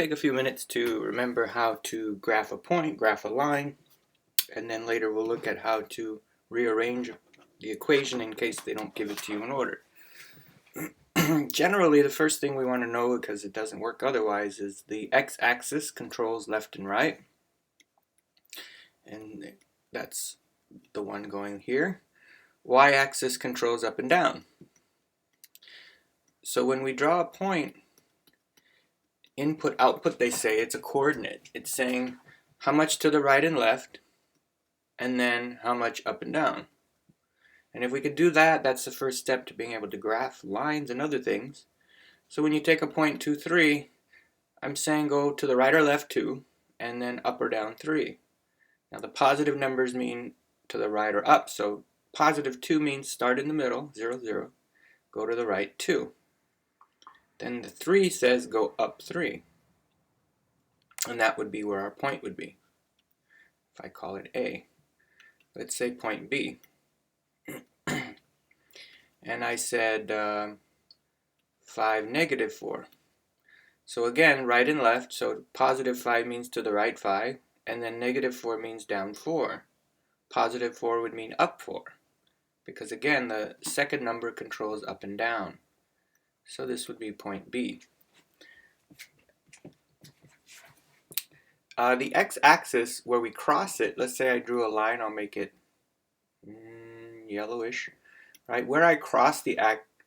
take a few minutes to remember how to graph a point, graph a line, and then later we'll look at how to rearrange the equation in case they don't give it to you in order. Generally, the first thing we want to know, because it doesn't work otherwise, is the x-axis controls left and right. And that's the one going here. Y-axis controls up and down. So when we draw a point, input, output, they say it's a coordinate. It's saying how much to the right and left, and then how much up and down. And if we could do that, that's the first step to being able to graph lines and other things. So when you take a point 2, 3, I'm saying go to the right or left 2, and then up or down 3. Now the positive numbers mean to the right or up, so positive 2 means start in the middle, 0, 0, go to the right 2. Then the 3 says go up 3. And that would be where our point would be. If I call it A. Let's say point B. And I said 5, negative 4. So again, right and left, so positive 5 means to the right 5, and then negative 4 means down 4. Positive 4 would mean up 4, because again, the second number controls up and down. So this would be point B. The x-axis, where we cross it, let's say I drew a line, I'll make it yellowish. Right, where I cross the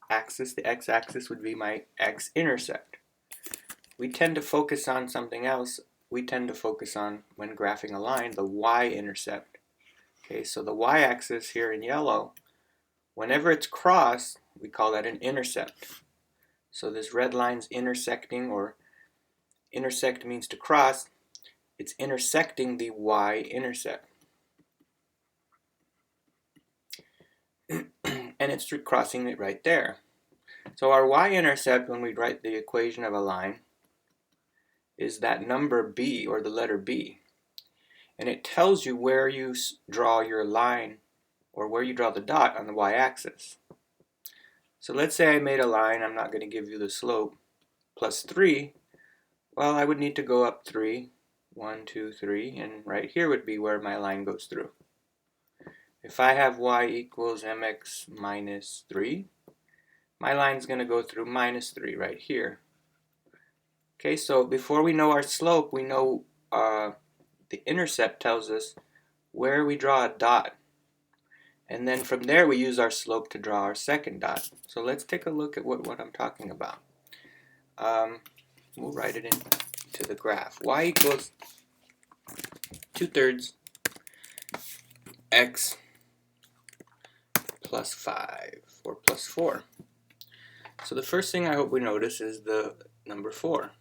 axis, the x-axis would be my x-intercept. We tend to focus on something else. We tend to focus on, when graphing a line, the y-intercept. Okay, so the y-axis here in yellow, whenever it's crossed, we call that an intercept. So this red line's intersecting, or intersect means to cross. It's intersecting the y-intercept. And it's crossing it right there. So our y-intercept, when we write the equation of a line, is that number b, or the letter b. And it tells you where you draw your line, or where you draw the dot on the y-axis. So let's say I made a line, I'm not going to give you the slope, plus 3. Well, I would need to go up 3, 1, 2, 3, and right here would be where my line goes through. If I have y equals mx minus 3, my line's going to go through minus 3 right here. Okay, so before we know our slope, we know the intercept tells us where we draw a dot. And then from there we use our slope to draw our second dot. So let's take a look at what I'm talking about. We'll write it into the graph. Y equals 2/3 x plus 5, or plus 4. So the first thing I hope we notice is the number 4.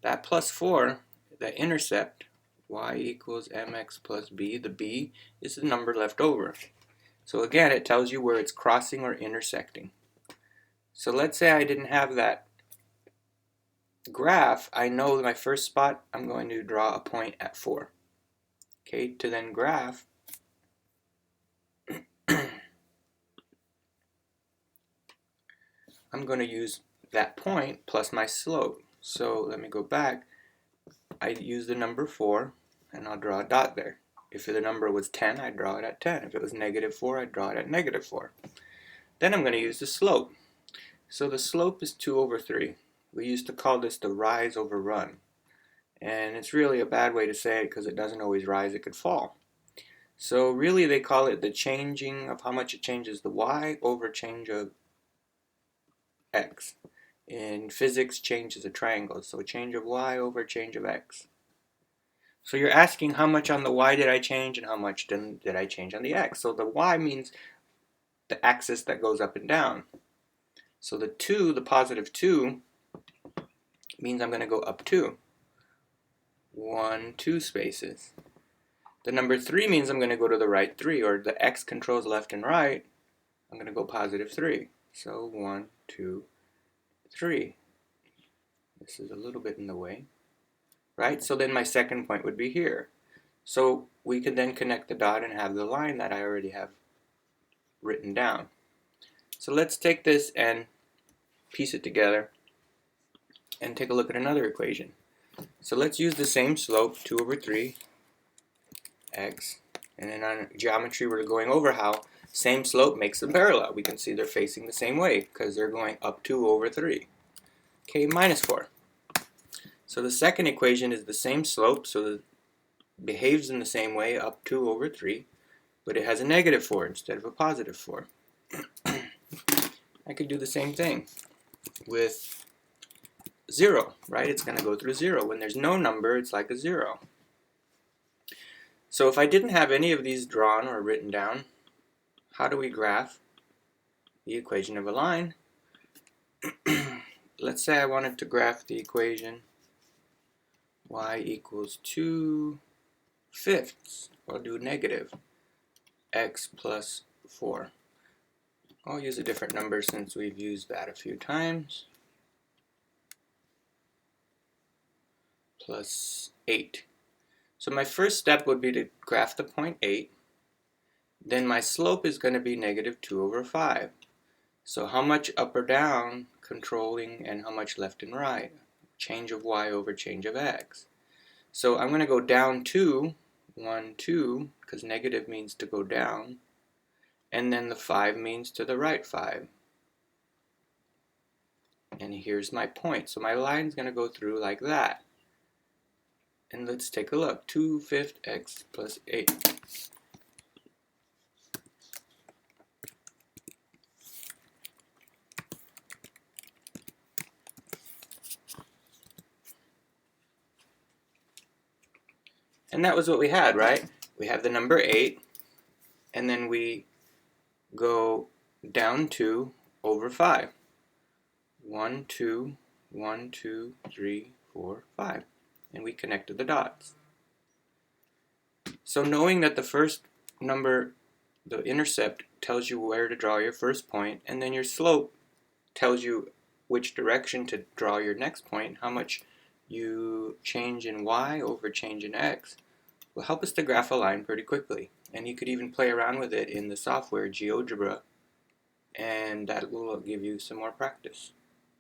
That plus 4, the intercept, y equals mx plus b, the b is the number left over. So again, it tells you where it's crossing or intersecting. So let's say I didn't have that graph. I know my first spot, I'm going to draw a point at 4. Okay, to then graph, I'm going to use that point plus my slope. So let me go back. I use the number 4, and I'll draw a dot there. If the number was 10, I'd draw it at 10. If it was negative 4, I'd draw it at negative 4. Then I'm going to use the slope. So the slope is 2/3. We used to call this the rise over run. And it's really a bad way to say it because it doesn't always rise, it could fall. So really they call it the changing of how much it changes the y over change of x. In physics, change is a triangle, so change of y over change of x. So you're asking how much on the y did I change and how much did I change on the x. So the y means the axis that goes up and down. So the 2, the positive 2, means I'm going to go up 2. 1, 2 spaces. The number 3 means I'm going to go to the right 3, or the x controls left and right. I'm going to go positive 3. So 1, 2, 3. This is a little bit in the way. Right? So then my second point would be here. So we could then connect the dot and have the line that I already have written down. So let's take this and piece it together and take a look at another equation. So let's use the same slope, 2 over 3 x. And then on geometry, we're going over how same slope makes them parallel. We can see they're facing the same way because they're going up 2 over 3. Okay, minus 4. So the second equation is the same slope, so it behaves in the same way, up 2 over 3, but it has a negative 4 instead of a positive 4. I could do the same thing with 0, right? It's going to go through 0. When there's no number, it's like a 0. So if I didn't have any of these drawn or written down, how do we graph the equation of a line? Let's say I wanted to graph the equation y equals 2/5. I'll do negative x plus 4. I'll use a different number since we've used that a few times. Plus 8. So my first step would be to graph the point 8. Then my slope is going to be negative 2 over 5. So how much up or down controlling and how much left and right? Change of y over change of x. So I'm going to go down 2, 1, 2, because negative means to go down. And then the 5 means to the right 5. And here's my point. So my line's going to go through like that. And let's take a look. 2/5 x plus 8. And that was what we had, right? We have the number 8, and then we go down 2 over 5. 1, 2, 1, 2, 3, 4, 5. And we connected the dots. So knowing that the first number, the intercept, tells you where to draw your first point, and then your slope tells you which direction to draw your next point, how much you change in y over change in x, will help us to graph a line pretty quickly. And you could even play around with it in the software GeoGebra, and that will give you some more practice.